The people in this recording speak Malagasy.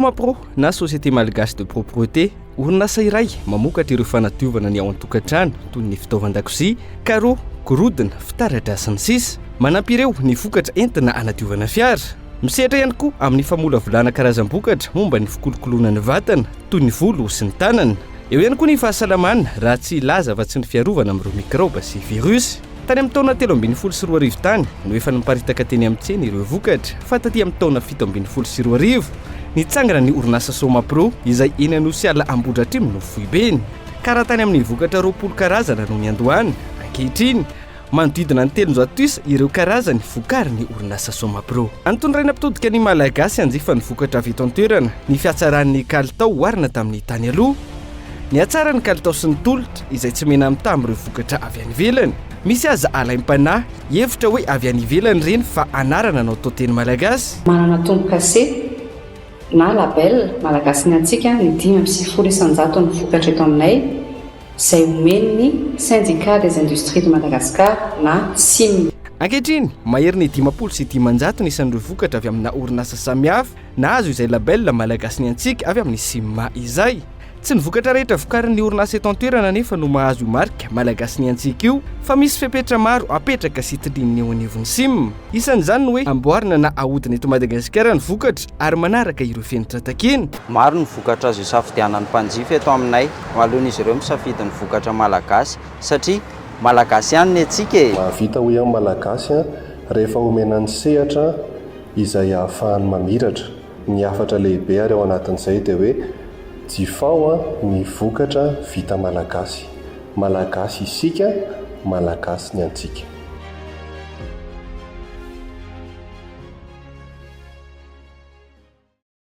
Somapro na Société Malagasy de Propreté orinasa iray mamokatra ireo fanadiovana ny ao an-tokantrano toy ny fitaovan-dakozia, carreau, gorodona, fitaratra sy ny sisa. Manampy ireo ny vokatra entina hanadiovana fiara. Misehatra ihany koa amin'ny famolavolana karazam-bokatra momba ny fikolokoloana ny vatana toy ny volo sy ny tanana. Eo ihany koa ny fahasalamana raha tsy ilaza fa tsy ny fiarovana amin'ireo mikroba sy virus. Tany amin'ny taona 2014 tany no efa niparitaka teny amin'ny tsena ireo vokatra fa taty amin'ny taona 2017 nitsangana ny orinasa Somapro izay eny Anosiala Ambodratrimo no foibeny. Karaha tany amin'ny vokatra 20 karazana no niandohany. Ankehitriny manodidina ny 300 isa ireo karazany vokarin'ny orinasa Somapro. Antony raina mpitodika ny Malagasy anjifa ny vokatra avy eto an-toerana ny fiatsaran'ny kalitao oharina tamin'ny tany aloha. Ny atsara ny kalitao sy ny tolotra izay tsy mena amin'ny tamin'ireo vokatra avy any ivelany. Misy aza alaim-panahy hevitra hoe avy any ivelany ireny fa anarana no atao teny Malagasy. Manana tombo-kase na label Malagasy ny Antsika ny 5.0 isanjato ny vokatra eto aminay izay omeny ny syndicat des industries de Madagascar na SIM. Ankehitriny mahery ny 500 sy 500 ny isan'ireo vokatra avy amina orinasa samihafa na azo izay label Malagasy ny Antsika avy amin'ny SIM izay. Tsy ny vokatra rehetra vokarin'ny orinasa eto an-toerana nefa no mahazo marika Malagasy ny Antsika io fa misy fepetra maro apetraka sy tilinin'ny eo anivon'ny SIM. Isan'izany no hoe amboarina na ahodina eto Madagasikara ny vokatra ary manaraka ireo fenitra takeny. Maro ny vokatra azo isafidianan'ny mpanjifa eto aminay. Alohan'izy ireo misafidy ny vokatra Malagasy satria Malagasy ihany ny antsika e. Mahavita ho ihany Malagasy rehefa omenan'ny sehatra izay ahafahany mamiratra. Ny hafatra lehibe ary ao anatin'izay dia hoe jifao ny vokatra vita Malagasy. Malagasy isika, Malagasy ny Antsika.